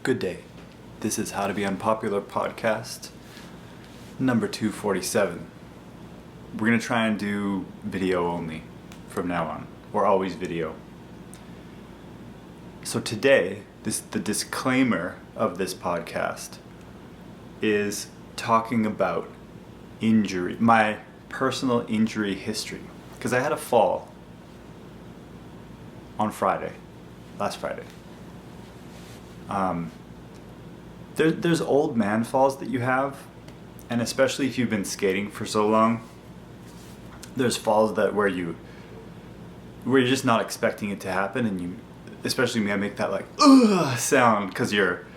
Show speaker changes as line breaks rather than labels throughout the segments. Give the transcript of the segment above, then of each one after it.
Good day. This is How to Be Unpopular podcast, number 247. We're going to try and do video only from now on, or always video. So today, the disclaimer of this podcast is talking about injury, my personal injury history. Because I had a fall on last Friday. There's old man falls that you have, and especially if you've been skating for so long, there's falls where you're just not expecting it to happen, and especially me, I make that like ugh sound because your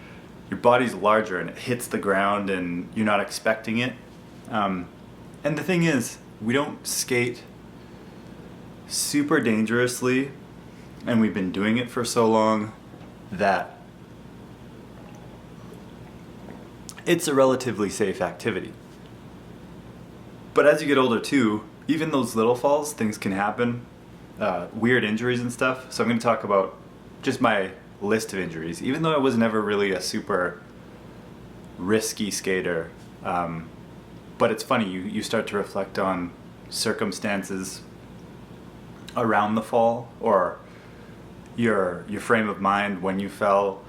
body's larger and it hits the ground and you're not expecting it. And the thing is, we don't skate super dangerously, and we've been doing it for so long that it's a relatively safe activity. But as you get older too, even those little falls, things can happen, weird injuries and stuff. So I'm going to talk about just my list of injuries, even though I was never really a super risky skater. But it's funny, you start to reflect on circumstances around the fall, or your frame of mind when you fell,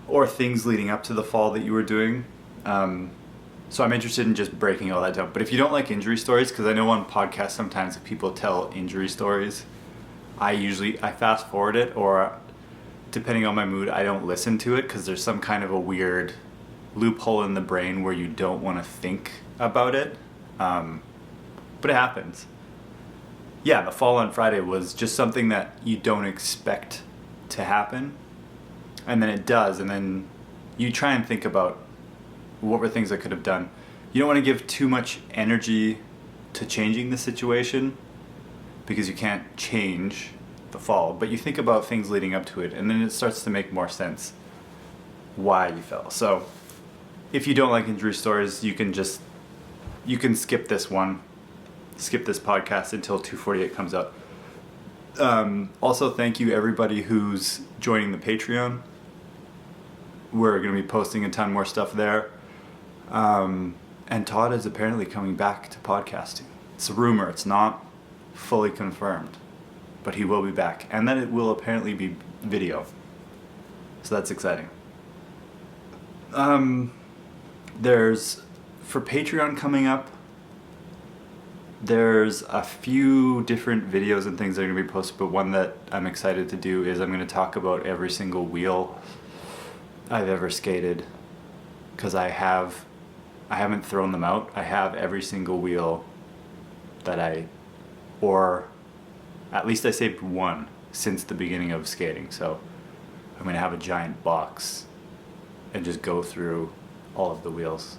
or things leading up to the fall that you were doing. So I'm interested in just breaking all that down. But if you don't like injury stories, because I know on podcasts sometimes if people tell injury stories, I fast forward it, or depending on my mood, I don't listen to it because there's some kind of a weird loophole in the brain where you don't want to think about it. But it happens. Yeah, the fall on Friday was just something that you don't expect to happen, and then it does, and then you try and think about what were things I could have done. You don't want to give too much energy to changing the situation because you can't change the fall, but you think about things leading up to it, and then it starts to make more sense why you fell. So if you don't like injury stories, you can skip this podcast until 248 comes out. Also, thank you everybody who's joining the Patreon. We're going to be posting a ton more stuff there. And Todd is apparently coming back to podcasting. It's a rumor, it's not fully confirmed, but he will be back. And then it will apparently be video. So that's exciting. There's, for Patreon coming up, there's a few different videos and things that are going to be posted, but one that I'm excited to do is I'm going to talk about every single wheel I've ever skated, because I haven't thrown them out. I have every single wheel or at least I saved one since the beginning of skating. So I'm going to have a giant box and just go through all of the wheels.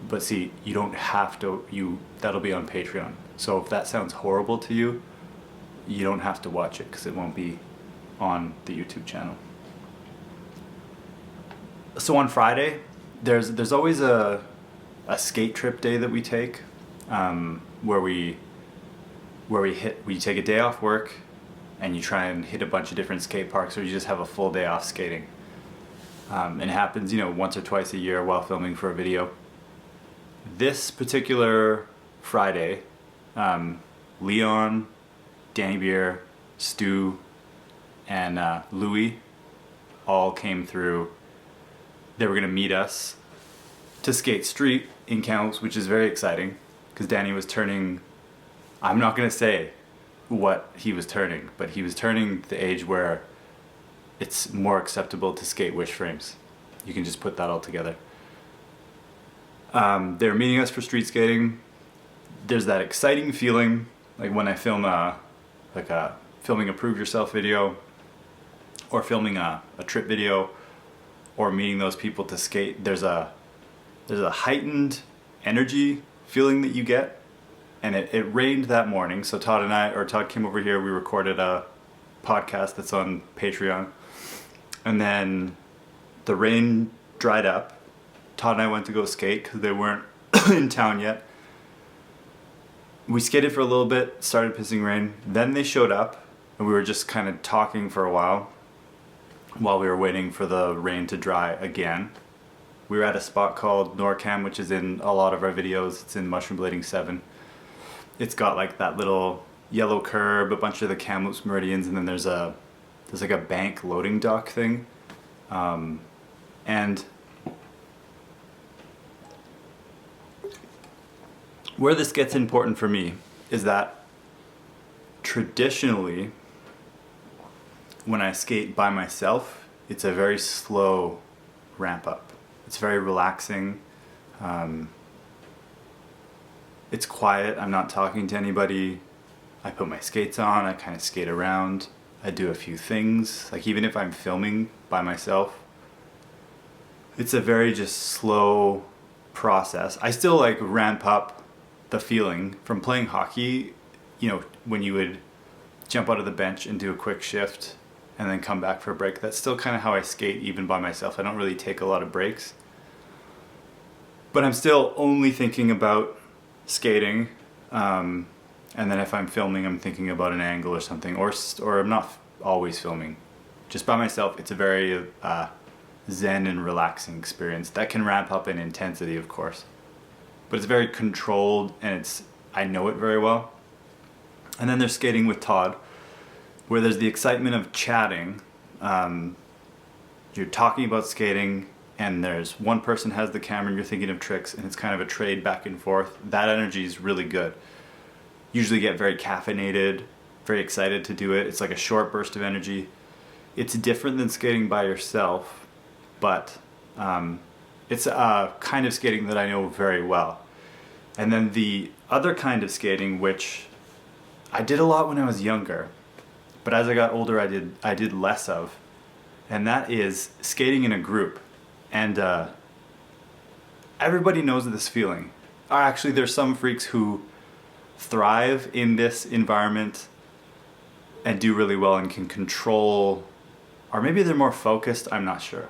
But see, you don't have to, that'll be on Patreon. So if that sounds horrible to you, you don't have to watch it because it won't be on the YouTube channel. So on Friday, there's always a skate trip day that we take, where we take a day off work and you try and hit a bunch of different skate parks, or you just have a full day off skating. And it happens, once or twice a year while filming for a video. This particular Friday, Leon, Danny Beer, Stu, and Louie all came through. They were going to meet us to skate street in Kamloops, which is very exciting because Danny was turning, I'm not going to say what he was turning, but he was turning the age where it's more acceptable to skate wish frames. You can just put that all together. They're meeting us for street skating. There's that exciting feeling, like when I film filming a prove yourself video, or filming a trip video, or meeting those people to skate. There's a heightened energy feeling that you get, and it rained that morning. So Todd came over here. We recorded a podcast that's on Patreon, and then the rain dried up. Todd and I went to go skate because they weren't in town yet. We skated for a little bit, started pissing rain. Then they showed up, and we were just kind of talking for a while. while we were waiting for the rain to dry again. We were at a spot called NorCam, which is in a lot of our videos. It's in Mushroom Blading 7. It's got like that little yellow curb, a bunch of the Kamloops meridians, and then there's like a bank loading dock thing. And where this gets important for me is that traditionally, when I skate by myself, it's a very slow ramp up. It's very relaxing. It's quiet. I'm not talking to anybody. I put my skates on. I kind of skate around. I do a few things. Like even if I'm filming by myself, it's a very just slow process. I still like ramp up the feeling from playing hockey, you know, when you would jump out of the bench and do a quick shift and then come back for a break. That's still kind of how I skate even by myself. I don't really take a lot of breaks. But I'm still only thinking about skating. And then if I'm filming, I'm thinking about an angle or something. Or I'm not always filming. Just by myself, it's a very zen and relaxing experience. That can ramp up in intensity, of course. But it's very controlled, and I know it very well. And then there's skating with Todd, where there's the excitement of chatting. You're talking about skating, and there's one person has the camera and you're thinking of tricks, and it's kind of a trade back and forth. That energy is really good. Usually get very caffeinated, very excited to do it. It's like a short burst of energy. It's different than skating by yourself, but it's a kind of skating that I know very well. And then the other kind of skating, which I did a lot when I was younger, but as I got older I did less of, and that is skating in a group. And everybody knows this feeling. Actually, there's some freaks who thrive in this environment and do really well and can control, or maybe they're more focused, I'm not sure.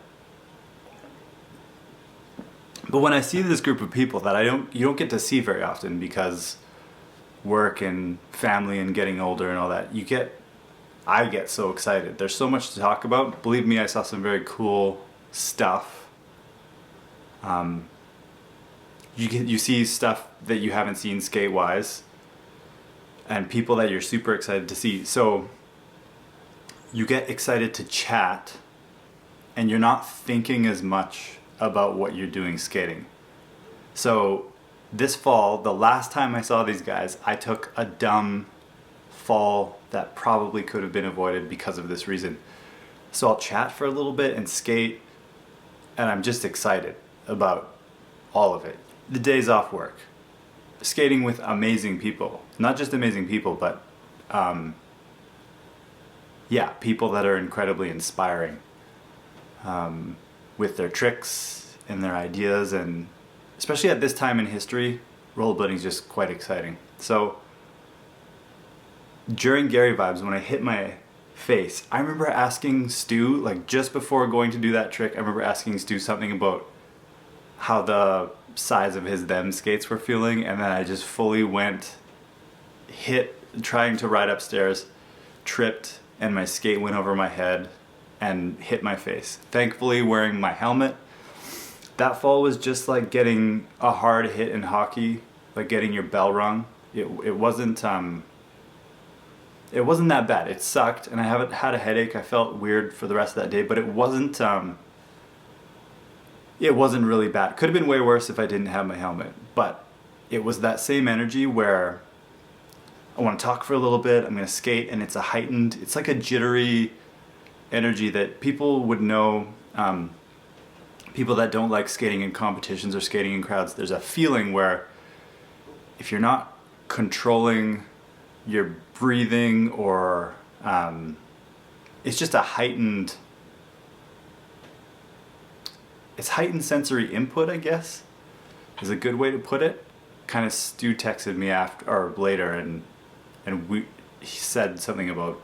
But when I see this group of people that you don't get to see very often because work and family and getting older and all that, I get so excited. There's so much to talk about. Believe me, I saw some very cool stuff. You see stuff that you haven't seen skate-wise, and people that you're super excited to see. So you get excited to chat, and you're not thinking as much about what you're doing skating. So this fall, the last time I saw these guys, I took a dumb fall that probably could have been avoided because of this reason. So I'll chat for a little bit and skate, and I'm just excited about all of it. The days off work, skating with amazing people, not just amazing people, but people that are incredibly inspiring with their tricks and their ideas, and especially at this time in history, rollerblading is just quite exciting. So during Gary Vibes, when I hit my face, I remember asking Stu, like just before going to do that trick, I remember asking Stu something about how the size of his them skates were feeling, and then I just fully trying to ride upstairs, tripped, and my skate went over my head and hit my face. Thankfully wearing my helmet. That fall was just like getting a hard hit in hockey, like getting your bell rung. It wasn't that bad. It sucked, and I haven't had a headache. I felt weird for the rest of that day, but it wasn't really bad. Could have been way worse if I didn't have my helmet, but it was that same energy where I want to talk for a little bit, I'm going to skate, and it's like a jittery energy that people would know, people that don't like skating in competitions or skating in crowds. There's a feeling where if you're not controlling your breathing, or it's just a heightened sensory input, I guess, is a good way to put it. Kind of Stu texted me later, and he said something about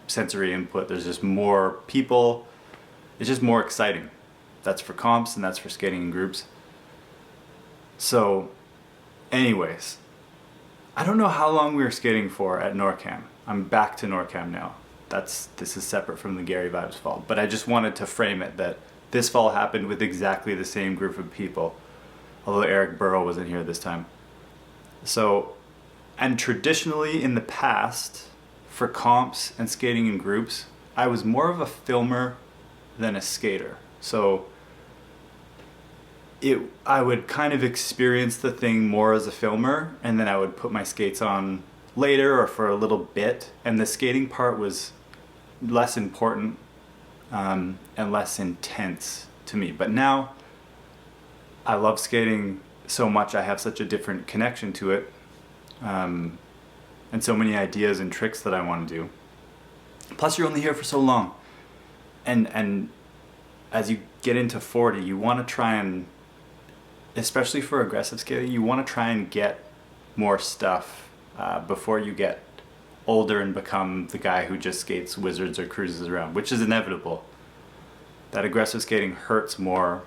sensory input. There's just more people. It's just more exciting. That's for comps and that's for skating in groups. So, anyways, I don't know how long we were skating for at NorCam. I'm back to NorCam now. this is separate from the Gary Vibes fall. But I just wanted to frame it that this fall happened with exactly the same group of people, although Eric Burrow wasn't here this time. So, and traditionally in the past, for comps and skating in groups, I was more of a filmer than a skater. So I would kind of experience the thing more as a filmer, and then I would put my skates on later or for a little bit, and the skating part was less important and less intense to me. But now I love skating so much, I have such a different connection to it, and so many ideas and tricks that I want to do. Plus you're only here for so long, and as you get into 40, you want to try and, especially for aggressive skating, you want to try and get more stuff before you get older and become the guy who just skates wizards or cruises around, which is inevitable. That aggressive skating hurts more.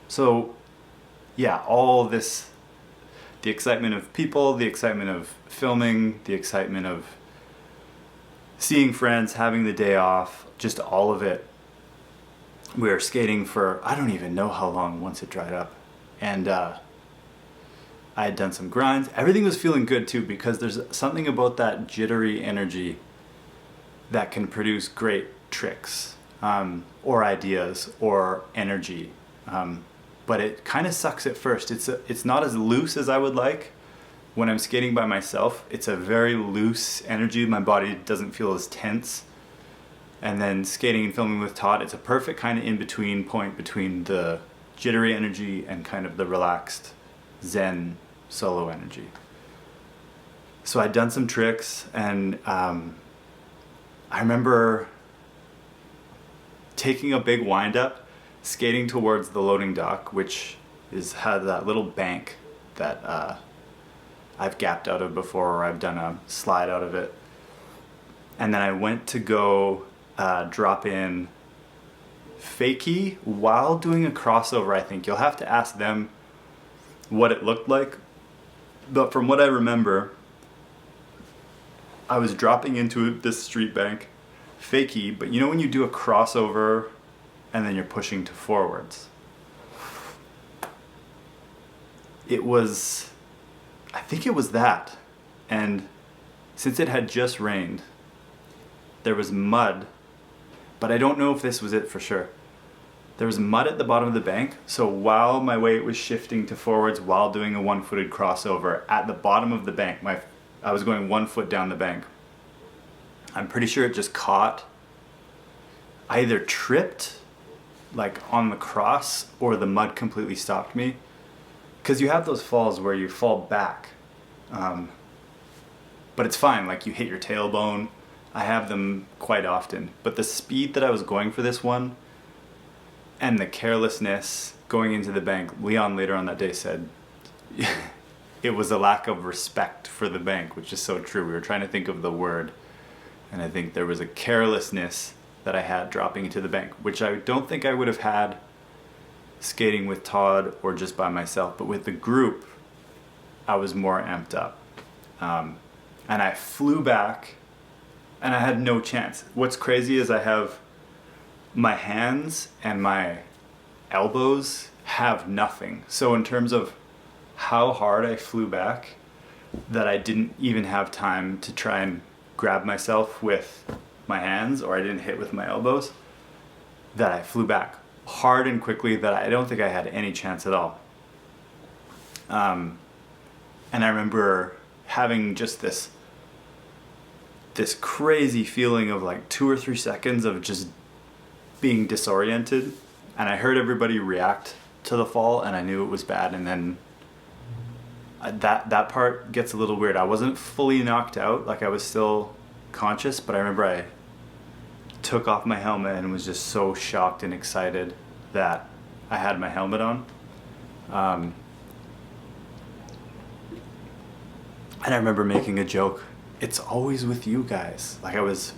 So yeah, all this, the excitement of people, the excitement of filming, the excitement of seeing friends, having the day off, just all of it. We were skating for, I don't even know how long once it dried up. And I had done some grinds. Everything was feeling good too, because there's something about that jittery energy that can produce great tricks or ideas or energy. But it kind of sucks at first. It's not as loose as I would like. When I'm skating by myself, it's a very loose energy. My body doesn't feel as tense. And then skating and filming with Todd, it's a perfect kind of in-between point between the jittery energy and kind of the relaxed zen solo energy. So I'd done some tricks, and I remember taking a big wind-up, skating towards the loading dock, which had that little bank that I've gapped out of before, or I've done a slide out of it. And then I went to go drop in fakie while doing a crossover, I think. You'll have to ask them what it looked like. But from what I remember, I was dropping into this street bank, fakie, but you know when you do a crossover and then you're pushing to forwards? I think it was that. And since it had just rained, there was mud, but I don't know if this was it for sure. There was mud at the bottom of the bank, so while my weight was shifting to forwards while doing a one-footed crossover at the bottom of the bank, I was going 1 foot down the bank. I'm pretty sure it just caught. I either tripped like on the cross or the mud completely stopped me. Because you have those falls where you fall back, but it's fine, like you hit your tailbone. I have them quite often, but the speed that I was going for this one and the carelessness going into the bank, Leon later on that day said it was a lack of respect for the bank, which is so true. We were trying to think of the word, and I think there was a carelessness that I had dropping into the bank, which I don't think I would have had skating with Todd or just by myself, but with the group I was more amped up, and I flew back and I had no chance. What's crazy is I have my hands and my elbows have nothing, so in terms of how hard I flew back, that I didn't even have time to try and grab myself with my hands, or I didn't hit with my elbows, that I flew back hard and quickly, that I don't think I had any chance at all. And I remember having just this crazy feeling of like 2 or 3 seconds of just being disoriented, and I heard everybody react to the fall, and I knew it was bad. And then that part gets a little weird. I wasn't fully knocked out, like I was still conscious, but I remember I took off my helmet and was just so shocked and excited that I had my helmet on. And I remember making a joke, it's always with you guys. Like I was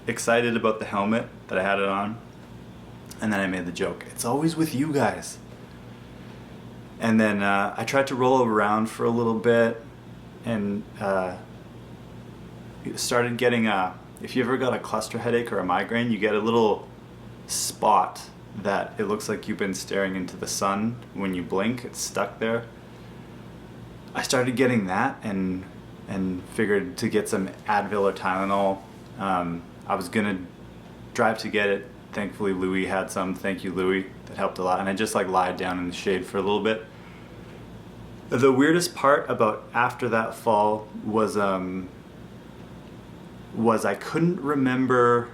excited about the helmet that I had it on, and then I made the joke, it's always with you guys. And then I tried to roll around for a little bit, and started getting if you ever got a cluster headache or a migraine, you get a little spot that it looks like you've been staring into the sun. When you blink, it's stuck there. I started getting that and figured to get some Advil or Tylenol. I was gonna drive to get it. Thankfully Louis had some. Thank you, Louis. That helped a lot. And I just like lied down in the shade for a little bit. The weirdest part about after that fall was I couldn't remember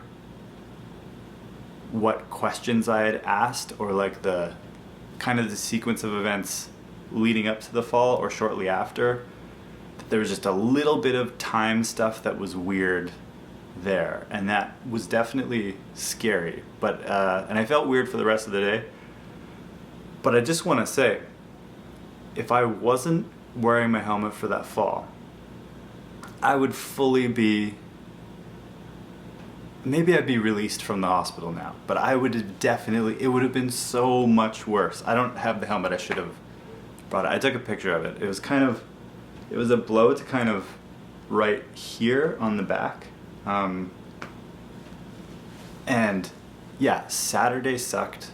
what questions I had asked, or like the kind of the sequence of events leading up to the fall or shortly after. There was just a little bit of time stuff that was weird there, and that was definitely scary. But and I felt weird for the rest of the day. But I just want to say, if I wasn't wearing my helmet for that fall, I would fully be, maybe I'd be released from the hospital now, but I would have definitely, it would have been so much worse. I don't have the helmet. I should have brought it. I took a picture of it. It was kind of, it was a blow to kind of right here on the back. And yeah, Saturday sucked.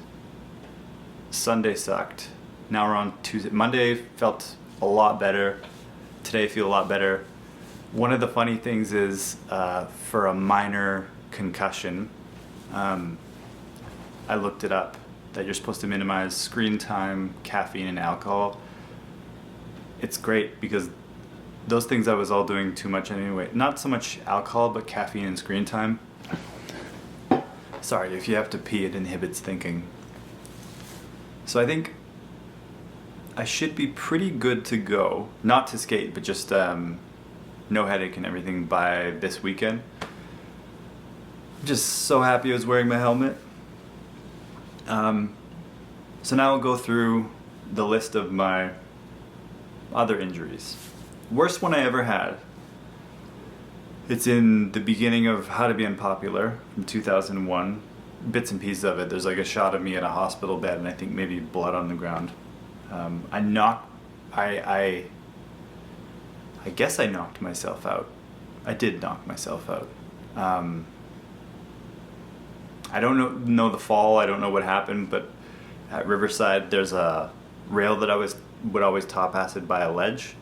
Sunday sucked. Now we're on Tuesday. Monday felt a lot better. Today I feel a lot better. One of the funny things is for a minor concussion, I looked it up, that you're supposed to minimize screen time, caffeine, and alcohol. It's great because those things I was all doing too much anyway. Not so much alcohol, but caffeine and screen time. Sorry, if you have to pee, it inhibits thinking. So I think I should be pretty good to go. Not to skate, but just no headache and everything by this weekend. I'm just so happy I was wearing my helmet. So now I'll go through the list of my other injuries. Worst one I ever had. It's in the beginning of How to Be Unpopular from 2001. Bits and pieces of it. There's like a shot of me in a hospital bed and I think maybe blood on the ground. I guess I knocked myself out. I did knock myself out. I don't know the fall. I don't know what happened, but at Riverside there's a rail that I would always top acid by a ledge.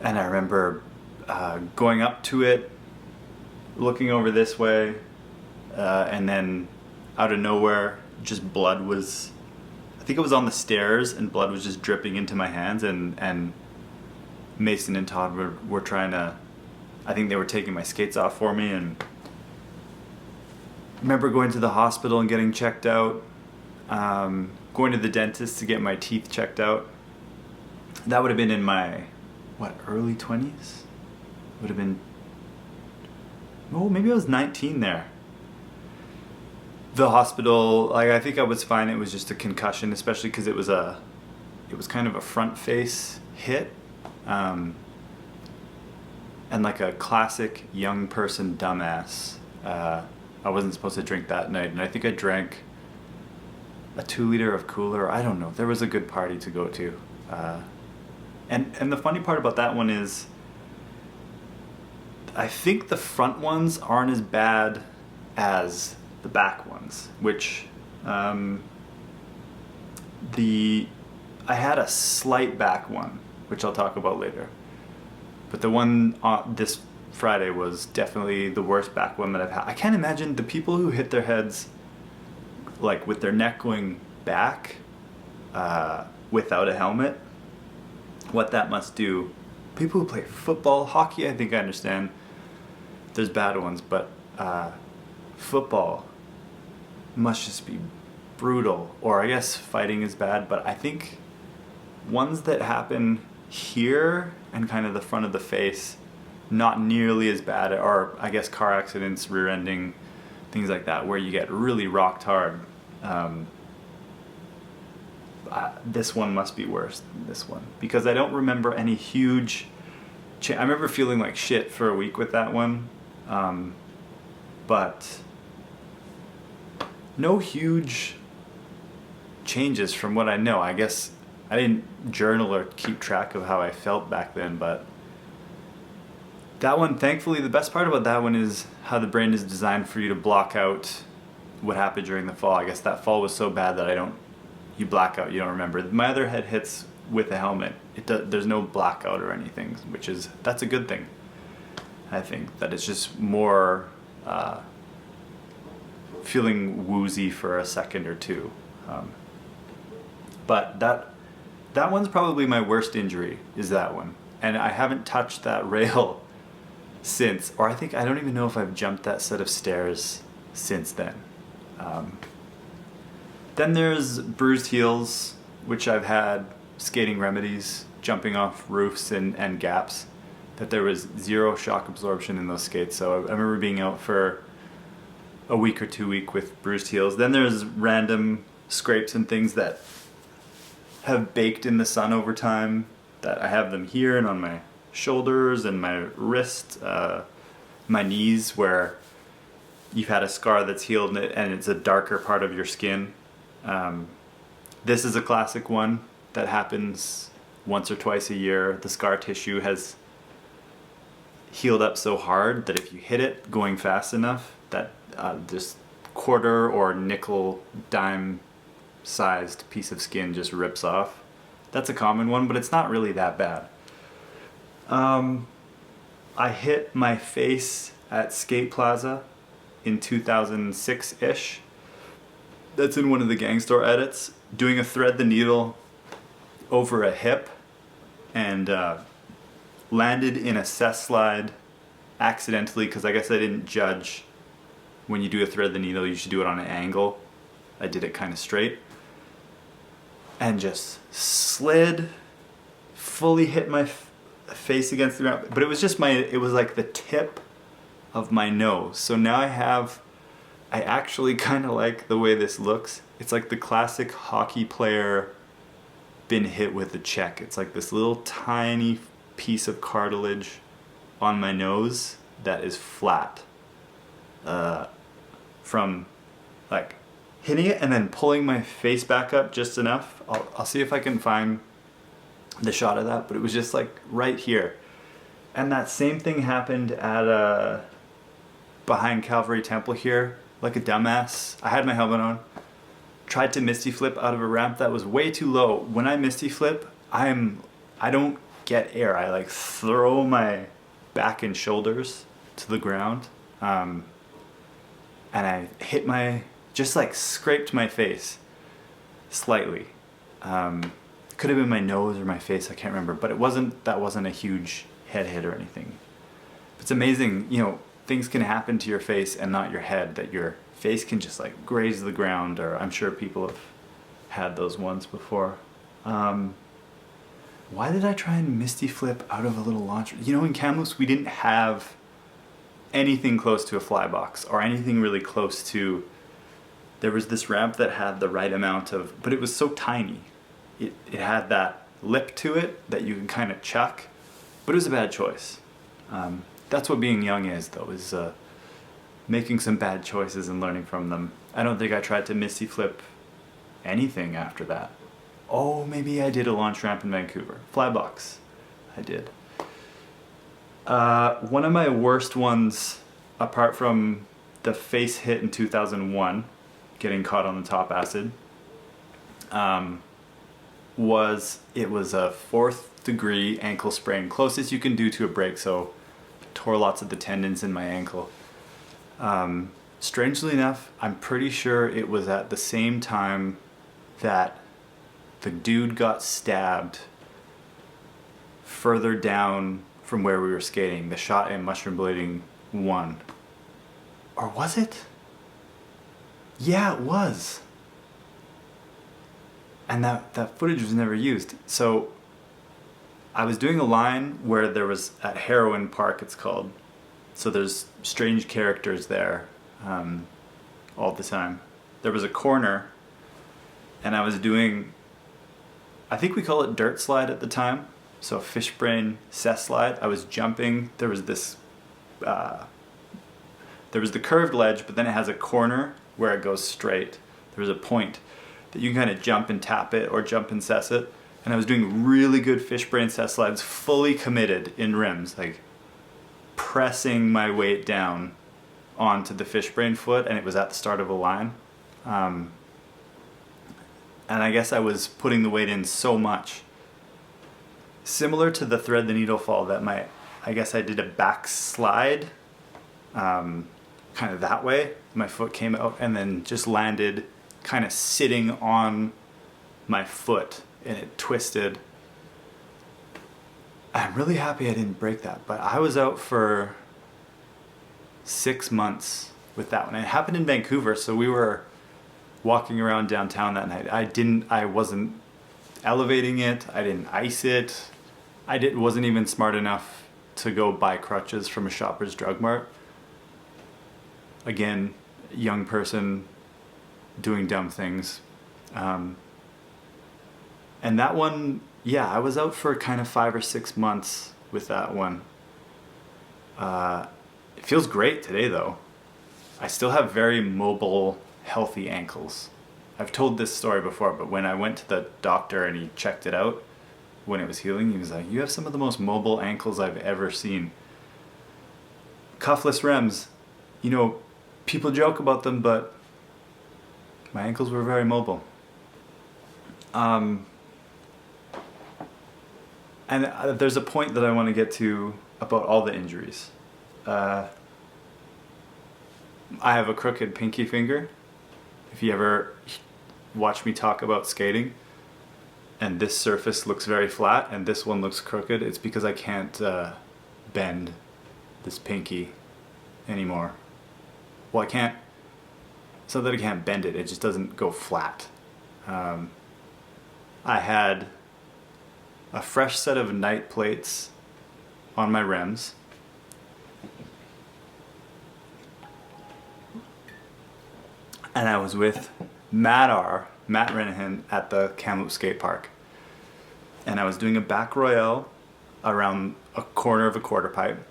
And I remember going up to it, looking over this way, and then out of nowhere, just blood was, I think it was on the stairs, and blood was just dripping into my hands, and Mason and Todd were trying to, I think they were taking my skates off for me, and I remember going to the hospital and getting checked out, going to the dentist to get my teeth checked out. That would have been in my, early 20s? Would have been, maybe I was 19 there. The hospital, I think I was fine. It was just a concussion, especially because it was kind of a front face hit, and like a classic young person dumbass. I wasn't supposed to drink that night, and I think I drank a 2-liter of cooler. I don't know. There was a good party to go to. And the funny part about that one is, I think the front ones aren't as bad as the back ones, which I had a slight back one, which I'll talk about later. But the one this Friday was definitely the worst back one that I've had. I can't imagine the people who hit their heads like with their neck going back without a helmet, what that must do. People who play football, hockey, I think I understand. There's bad ones, but football must just be brutal. Or I guess fighting is bad, but I think ones that happen here and kind of the front of the face, not nearly as bad. Or I guess car accidents, rear-ending, things like that, where you get really rocked hard. This one must be worse than this one, because I don't remember any huge I remember feeling like shit for a week with that one, but no huge changes from what I know. I guess I didn't journal or keep track of how I felt back then, but That one, thankfully, the best part about that one is how the brain is designed for you to block out what happened during the fall. I guess that fall was so bad that you black out, you don't remember. My other head hits with a helmet. There's no blackout or anything, that's a good thing. I think that it's just more feeling woozy for a second or two. But that one's probably my worst injury, is that one. And I haven't touched that rail since, or I don't even know if I've jumped that set of stairs since then. Then there's bruised heels, which I've had skating remedies, jumping off roofs and gaps, that there was zero shock absorption in those skates. So I remember being out for a week or 2 weeks with bruised heels. Then there's random scrapes and things that have baked in the sun over time, that I have them here and on my shoulders and my wrist, my knees, where you've had a scar that's healed and it's a darker part of your skin. This is a classic one that happens once or twice a year. The scar tissue has healed up so hard that if you hit it going fast enough, that this quarter or nickel dime sized piece of skin just rips off. That's a common one, but it's not really that bad. I hit my face at Skate Plaza in 2006-ish. That's in one of the Gang Store edits, doing a thread the needle over a hip, and landed in a cess slide accidentally, because I guess I didn't judge when you do a thread the needle, you should do it on an angle. I did it kind of straight, and just slid, fully hit my face against the ground. But it was just it was like the tip of my nose. So now I actually kind of like the way this looks. It's like the classic hockey player been hit with a check. It's like this little tiny piece of cartilage on my nose that is flat from like hitting it and then pulling my face back up just enough. I'll see if I can find the shot of that, but it was just like right here. And that same thing happened at behind Calvary Temple here, like a dumbass. I had my helmet on, tried to misty flip out of a ramp that was way too low. When I misty flip, I don't get air. I like throw my back and shoulders to the ground, and I hit just like scraped my face slightly. Could have been my nose or my face, I can't remember, but that wasn't a huge head hit or anything. It's amazing, things can happen to your face and not your head, that your face can just like graze the ground, or I'm sure people have had those ones before. Why did I try and misty flip out of a little launch? In Kamloops we didn't have anything close to a fly box or anything really close to. There was this ramp that had the right amount of, but it was so tiny. It had that lip to it that you can kind of chuck, but it was a bad choice. That's what being young is, though, is making some bad choices and learning from them. I don't think I tried to misty flip anything after that. Oh, maybe I did a launch ramp in Vancouver. Fly box. I did. One of my worst ones, apart from the face hit in 2001, getting caught on the top acid, was a 4th degree ankle sprain, closest you can do to a break, so tore lots of the tendons in my ankle. Strangely enough, I'm pretty sure it was at the same time that the dude got stabbed further down from where we were skating, the shot in Mushroom Blading 1. Or was it? Yeah, it was. And that footage was never used. So I was doing a line where there was, at Heroin Park it's called, so there's strange characters there all the time. There was a corner, and I was doing, I think we call it dirt slide at the time, so fish brain cess slide. I was jumping, there was the curved ledge, but then it has a corner where it goes straight. There was a point that you can kind of jump and tap it or jump and cess it. And I was doing really good fish brain cess slides, fully committed in rims, like pressing my weight down onto the fishbrain foot, and it was at the start of a line. And I guess I was putting the weight in so much. Similar to the thread the needle fall that I guess I did a backslide, kind of that way. My foot came out and then just landed kind of sitting on my foot, and it twisted. I'm really happy I didn't break that, but I was out for 6 months with that one. It happened in Vancouver, so we were walking around downtown that night. I wasn't elevating it, I didn't ice it, wasn't even smart enough to go buy crutches from a Shoppers Drug Mart. Again, young person doing dumb things. And that one, yeah, I was out for kind of 5 or 6 months with that one. It feels great today though. I still have very mobile, healthy ankles. I've told this story before, but when I went to the doctor and he checked it out when it was healing, he was like, "You have some of the most mobile ankles I've ever seen." Cuffless rems, you know, people joke about them, but my ankles were very mobile. And there's a point that I want to get to about all the injuries. I have a crooked pinky finger. If you ever watch me talk about skating, and this surface looks very flat and this one looks crooked, it's because I can't bend this pinky anymore. Well, I can't, it's not that I can't bend it, it just doesn't go flat. I had a fresh set of night plates on my rims. And I was with Matt Renahan at the Kamloops skate park. And I was doing a back royale around a corner of a quarter pipe,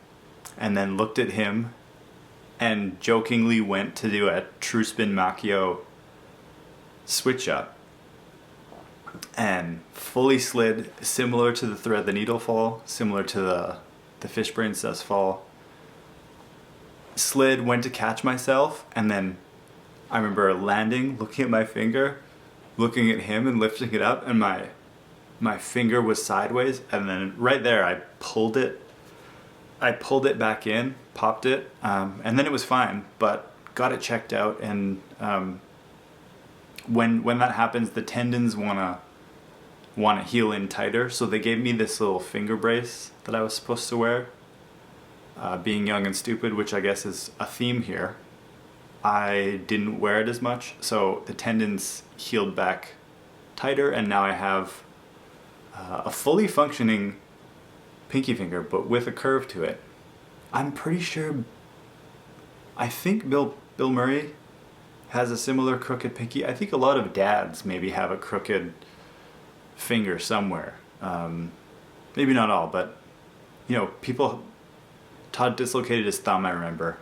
and then looked at him and jokingly went to do a true spin Macchio switch up. And fully slid, similar to the thread the needle fall, similar to the fishbrain cess fall. Slid, went to catch myself, and then I remember landing, looking at my finger, looking at him and lifting it up, and my finger was sideways, and then right there I pulled it back in, popped it, and then it was fine, but got it checked out. And when that happens, the tendons want to heal in tighter, so they gave me this little finger brace that I was supposed to wear. Being young and stupid, which I guess is a theme here, I didn't wear it as much, so the tendons healed back tighter, and now I have a fully functioning pinky finger, but with a curve to it. I'm pretty sure, I think Bill Murray has a similar crooked pinky. I think a lot of dads maybe have a crooked finger somewhere. Maybe not all, but you know, people. Todd dislocated his thumb, I remember,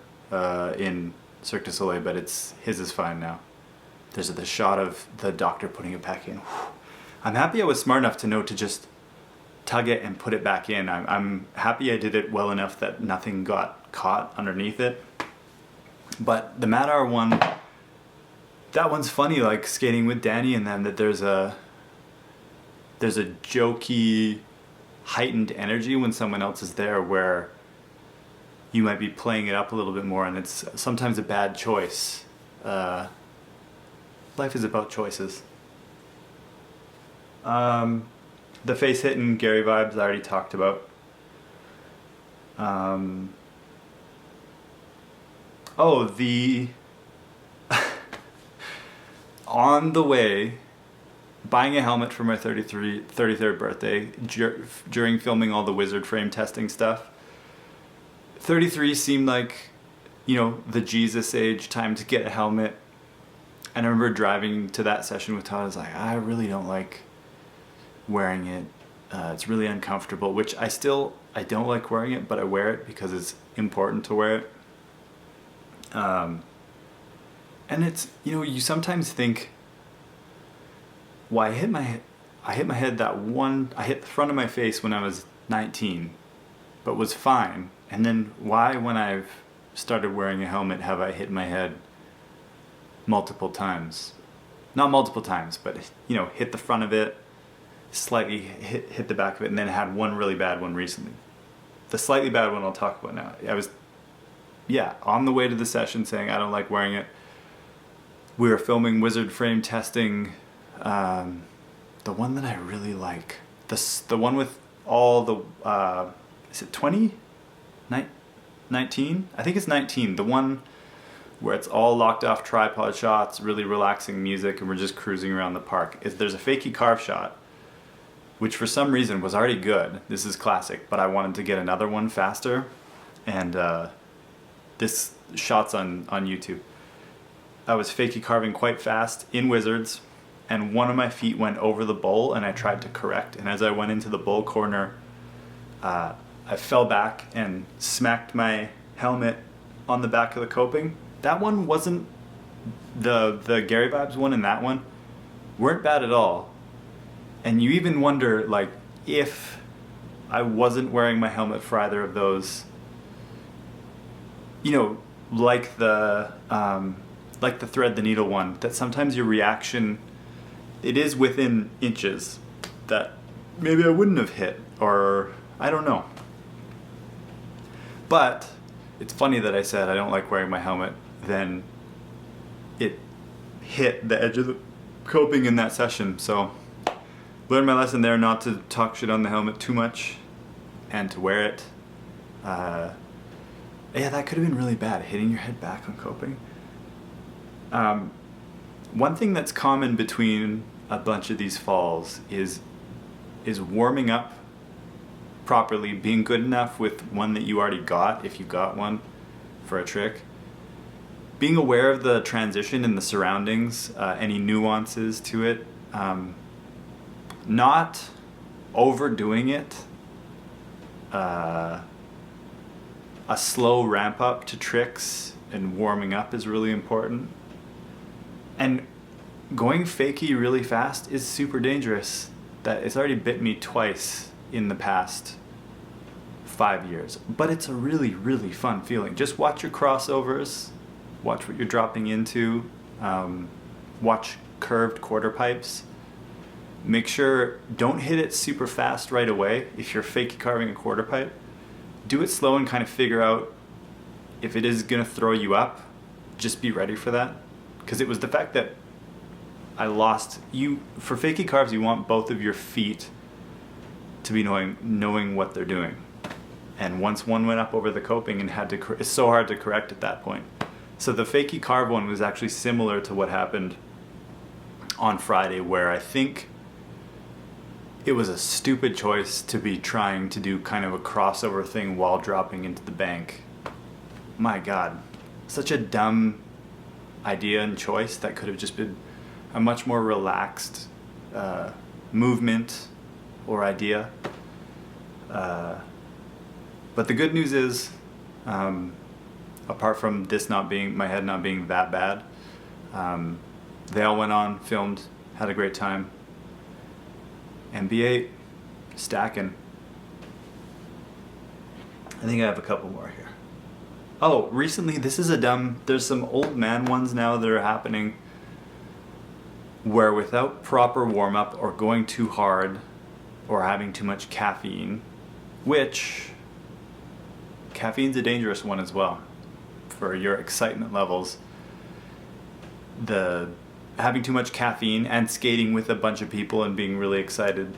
in Cirque du Soleil, but his is fine now. There's the shot of the doctor putting it back in. I'm happy I was smart enough to know to just tug it and put it back in. I'm happy I did it well enough that nothing got caught underneath it. But the Madar one, that one's funny, like skating with Danny and them, that there's a jokey, heightened energy when someone else is there, where you might be playing it up a little bit more, and it's sometimes a bad choice. Life is about choices. The face hitting Gary vibes I already talked about. The on the way, buying a helmet for my 33rd birthday during filming all the wizard frame testing stuff. 33 seemed like, you know, the Jesus age, time to get a helmet. And I remember driving to that session with Todd, I was like, I really don't like wearing it. It's really uncomfortable, which I don't like wearing it, but I wear it because it's important to wear it. And it's, you know, you sometimes think, well, I hit my head I hit the front of my face when I was 19, but was fine And then why, when I've started wearing a helmet, have I hit my head multiple times? Not multiple times, but hit the front of it, slightly hit the back of it, and then had one really bad one recently. The slightly bad one I'll talk about now. I was, on the way to the session saying I don't like wearing it. We were filming wizard frame testing, the one that I really like. The one with all the, is it 20? 19? I think it's 19. The one where it's all locked off tripod shots, really relaxing music, and we're just cruising around the park. There's a fakie carve shot, which for some reason was already good. This is classic, but I wanted to get another one faster, and this shot's on YouTube. I was fakie carving quite fast in Wizards, and one of my feet went over the bowl, and I tried to correct, and as I went into the bowl corner, I fell back and smacked my helmet on the back of the coping. That one wasn't, the Gary Vibes one and that one weren't bad at all. And you even wonder, like, if I wasn't wearing my helmet for either of those, like the thread the needle one, that sometimes your reaction, it is within inches that maybe I wouldn't have hit, or I don't know. But it's funny that I said I don't like wearing my helmet, then it hit the edge of the coping in that session. So learned my lesson there, not to talk shit on the helmet too much and to wear it. That could have been really bad, hitting your head back on coping. One thing that's common between a bunch of these falls is warming up properly, being good enough with one that you already got, if you got one for a trick. Being aware of the transition in the surroundings, any nuances to it. Not overdoing it. A slow ramp up to tricks and warming up is really important. And going fakie really fast is super dangerous. That it's already bit me twice in the past 5 years. But it's a really, really fun feeling. Just watch your crossovers, watch what you're dropping into, watch curved quarter pipes. Make sure, don't hit it super fast right away if you're fakie carving a quarter pipe. Do it slow and kind of figure out if it is going to throw you up. Just be ready for that. Because it was the fact that I lost, for fakie carves you want both of your feet to be knowing what they're doing. And once one went up over the coping and it's so hard to correct at that point. So the fakie carve one was actually similar to what happened on Friday, where I think it was a stupid choice to be trying to do kind of a crossover thing while dropping into the bank. My God, such a dumb idea and choice that could have just been a much more relaxed movement or idea. But the good news is, apart from this my head not being that bad, they all went on, filmed, had a great time. MB8, stacking. I think I have a couple more here. Oh, recently, there's some old man ones now that are happening where without proper warm-up or going too hard or having too much caffeine, which caffeine's a dangerous one as well for your excitement levels. Having too much caffeine and skating with a bunch of people and being really excited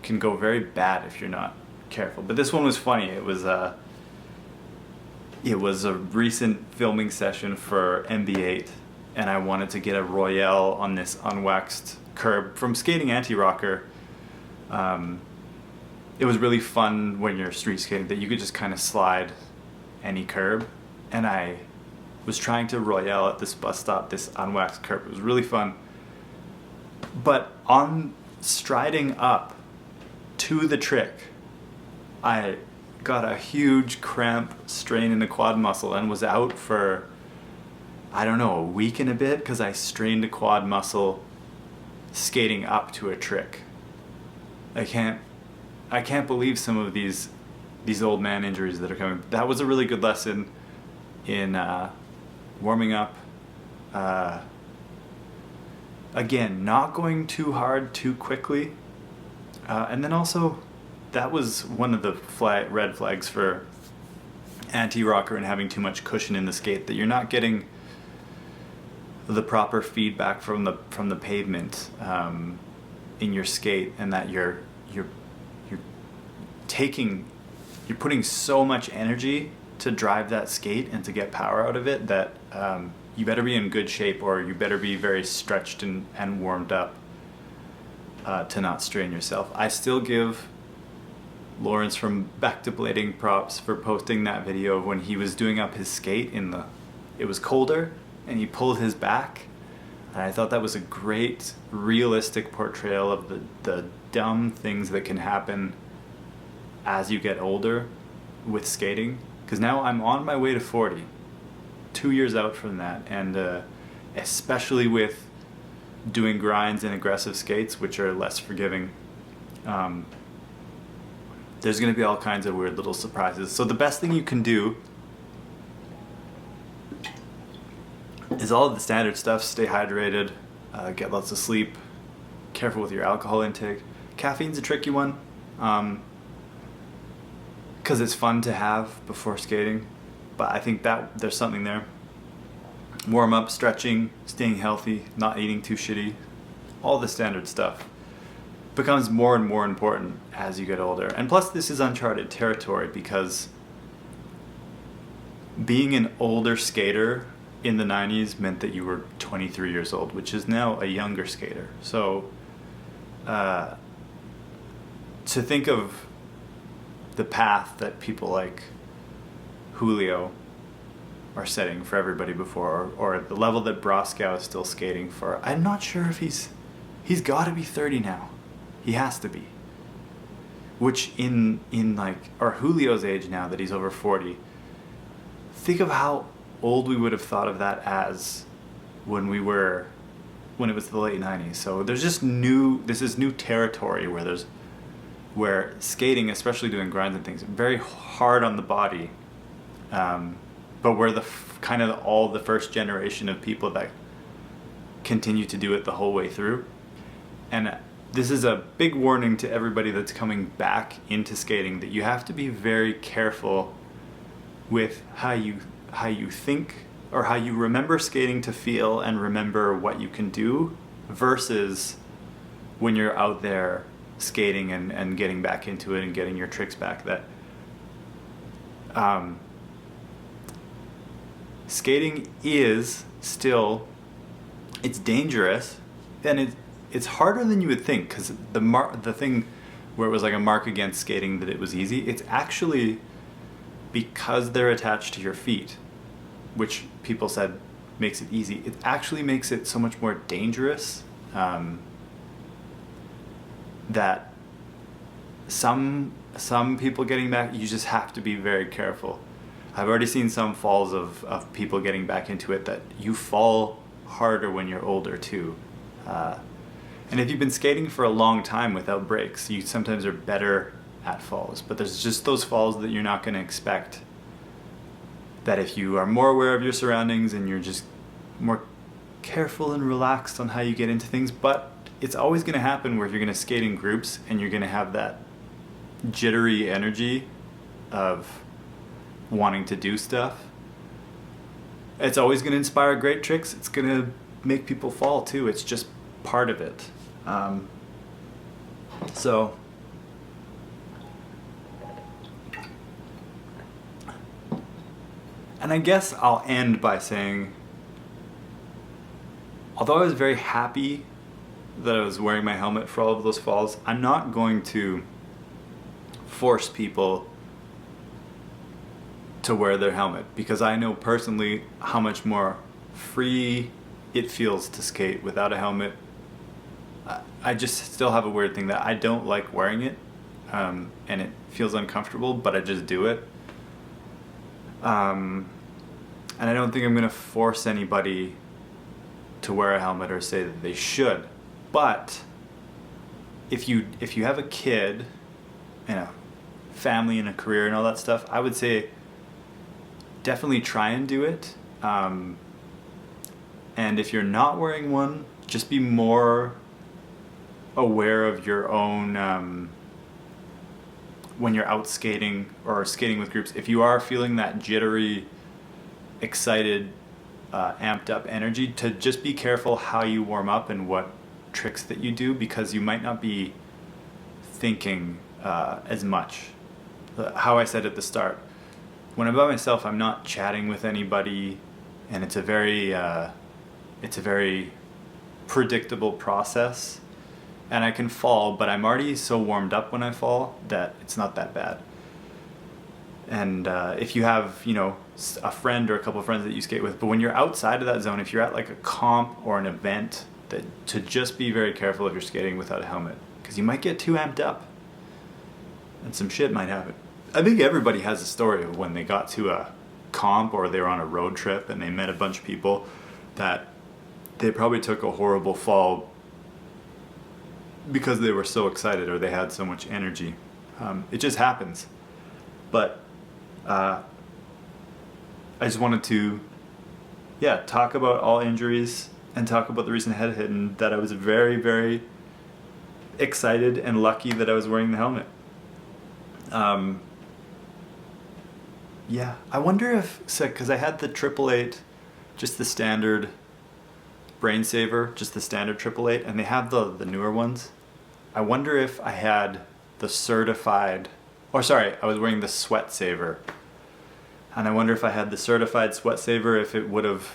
can go very bad if you're not careful. But this one was funny. It was a recent filming session for MB8, and I wanted to get a Royale on this unwaxed curb from Skating Anti-Rocker. It was really fun when you're street skating that you could just kind of slide any curb, and I was trying to Royale at this bus stop, this unwaxed curb. It was really fun. But on striding up to the trick, I got a huge cramp strain in the quad muscle and was out for, I don't know, a week and a bit because I strained a quad muscle skating up to a trick. I can't believe some of these these old man injuries that are coming. That was a really good lesson in warming up. Again, not going too hard too quickly. And then also, that was one of the red flags for anti-rocker and having too much cushion in the skate, that you're not getting the proper feedback from the pavement in your skate, and that you're putting so much energy to drive that skate and to get power out of it that you better be in good shape, or you better be very stretched and warmed up to not strain yourself. I still give Lawrence from Back to Blading props for posting that video of when he was doing up his skate it was colder, and he pulled his back. And I thought that was a great, realistic portrayal of the dumb things that can happen as you get older with skating. Because now I'm on my way to 40, 2 years out from that, and especially with doing grinds and aggressive skates, which are less forgiving, there's going to be all kinds of weird little surprises. So the best thing you can do is all of the standard stuff. Stay hydrated, get lots of sleep, careful with your alcohol intake. Caffeine's a tricky one, because it's fun to have before skating, but I think that there's something there. Warm up, stretching, staying healthy, not eating too shitty, all the standard stuff becomes more and more important as you get older. And plus, this is uncharted territory, because being an older skater in the 90s meant that you were 23 years old, which is now a younger skater. So to think of the path that people like Julio are setting for everybody before, or the level that Broskow is still skating for, I'm not sure if he's got to be 30 now. He has to be. Which in or Julio's age now that he's over 40, think of how old we would have thought of that as when it was the late 90s. So there's just this is new territory where skating, especially doing grinds and things, very hard on the body, but we're all the first generation of people that continue to do it the whole way through. And this is a big warning to everybody that's coming back into skating, that you have to be very careful with how you think, or how you remember skating to feel and remember what you can do, versus when you're out there skating and getting back into it and getting your tricks back. That skating is still, it's dangerous, and it's harder than you would think, because the thing where it was like a mark against skating that it was easy, it's actually because they're attached to your feet, which people said makes it easy. It actually makes it so much more dangerous, that some people getting back, you just have to be very careful. I've already seen some falls of people getting back into it, that you fall harder when you're older too. And if you've been skating for a long time without breaks, you sometimes are better at falls. But there's just those falls that you're not going to expect, that if you are more aware of your surroundings and you're just more careful and relaxed on how you get into things. But it's always going to happen where you're going to skate in groups and you're going to have that jittery energy of wanting to do stuff. It's always going to inspire great tricks. It's going to make people fall too. It's just part of it. So and I guess I'll end by saying, although I was very happy that I was wearing my helmet for all of those falls, I'm not going to force people to wear their helmet, because I know personally how much more free it feels to skate without a helmet. I just still have a weird thing that I don't like wearing it, and it feels uncomfortable, but I just do it. And I don't think I'm going to force anybody to wear a helmet or say that they should. But if you have a kid in a family and a career and all that stuff, I would say definitely try and do it. And if you're not wearing one, just be more aware of your own when you're out skating or skating with groups. If you are feeling that jittery, excited, amped up energy, to just be careful how you warm up and what tricks that you do, because you might not be thinking as much. How I said at the start, when I'm by myself, I'm not chatting with anybody, and it's a very predictable process, and I can fall, but I'm already so warmed up when I fall that it's not that bad. And if you have, a friend or a couple of friends that you skate with, but when you're outside of that zone, if you're at like a comp or an event, to just be very careful if you're skating without a helmet, because you might get too amped up and some shit might happen. I think everybody has a story of when they got to a comp or they were on a road trip and they met a bunch of people that they probably took a horrible fall because they were so excited or they had so much energy. It just happens. But I just wanted to talk about all injuries and talk about the recent head hit, and that I was very, very excited and lucky that I was wearing the helmet. I wonder if, because I had the 888, just the standard brain saver, just the standard 888, and they have the newer ones. I wonder if I had the certified, I was wearing the sweat saver, and I wonder if I had the certified sweat saver, if it would have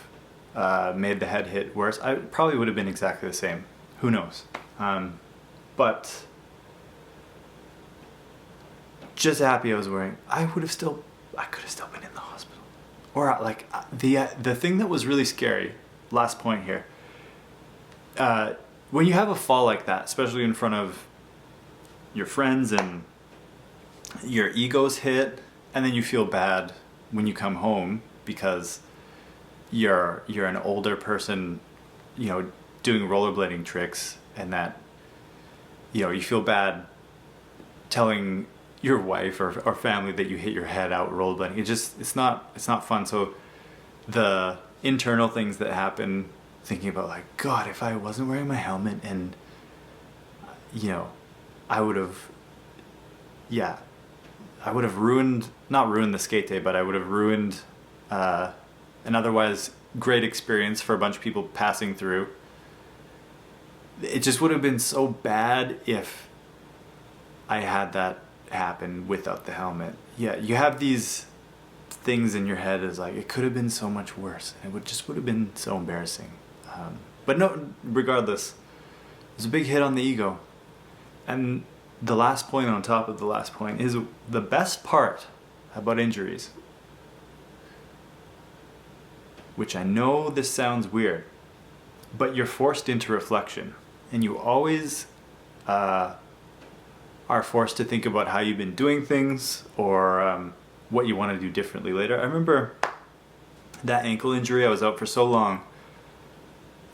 made the head hit worse. I probably would have been exactly the same. Who knows? But just happy I was wearing. I could have still been in the hospital. Or like the thing that was really scary. Last point here. When you have a fall like that, especially in front of your friends and your ego's hit, and then you feel bad when you come home because you're an older person, doing rollerblading tricks, and that, you feel bad telling your wife or family that you hit your head out rollerblading. It's not fun. So the internal things that happen, thinking about like, God, if I wasn't wearing my helmet and, I would have not ruined the skate day, but I would have ruined an otherwise great experience for a bunch of people passing through. It just would have been so bad if I had that happen without the helmet. Yeah, you have these things in your head as like, it could have been so much worse. It would have been so embarrassing. But no, regardless, it was a big hit on the ego. And the last point on top of the last point is the best part about injuries, which I know this sounds weird, but you're forced into reflection, and you always are forced to think about how you've been doing things or what you want to do differently later. I remember that ankle injury, I was out for so long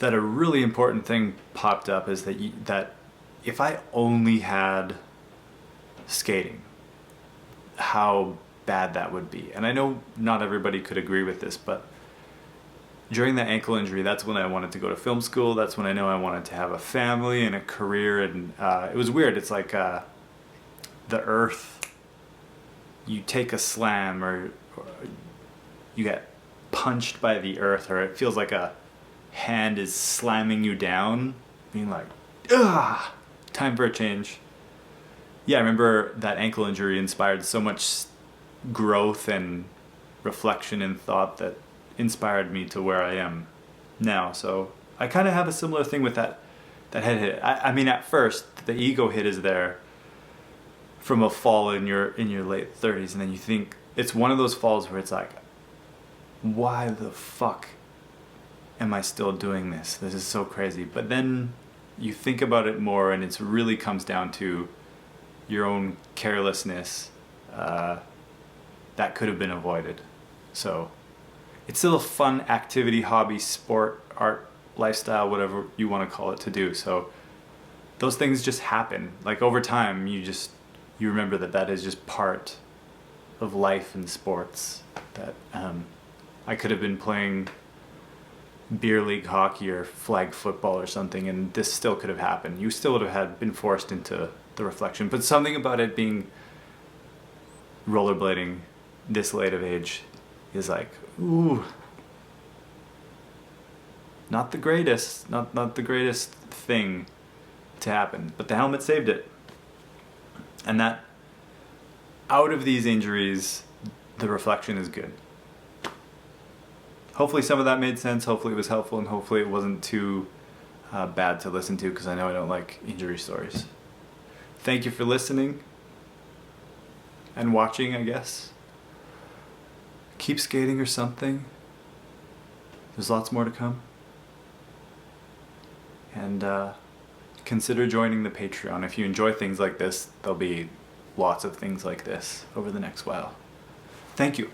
that a really important thing popped up, is that if I only had skating, how bad that would be. And I know not everybody could agree with this, but during that ankle injury, that's when I wanted to go to film school. That's when I know I wanted to have a family and a career. And it was weird. It's like the earth, you take a slam or you get punched by the earth, or it feels like a hand is slamming you down, being like, ugh, time for a change. Yeah, I remember that ankle injury inspired so much growth and reflection and thought that inspired me to where I am now. So I kind of have a similar thing with that head hit. I mean, at first, the ego hit is there from a fall in your late 30s, and then you think, it's one of those falls where it's like, why the fuck am I still doing this? This is so crazy. But then you think about it more, and it really comes down to your own carelessness that could have been avoided. So it's still a fun activity, hobby, sport, art, lifestyle, whatever you want to call it, to do. So those things just happen. Like over time, you just you remember that that is just part of life in sports. That I could have been playing beer league hockey or flag football or something, and this still could have happened. You still would have been forced into the reflection. But something about it being rollerblading this late of age is like, ooh, not the greatest, not the greatest thing to happen. But the helmet saved it. And that, out of these injuries, the reflection is good. Hopefully some of that made sense, hopefully it was helpful, and hopefully it wasn't too bad to listen to, because I know I don't like injury stories. Thank you for listening and watching, I guess. Keep skating or something. There's lots more to come. And consider joining the Patreon. If you enjoy things like this, there'll be lots of things like this over the next while. Thank you.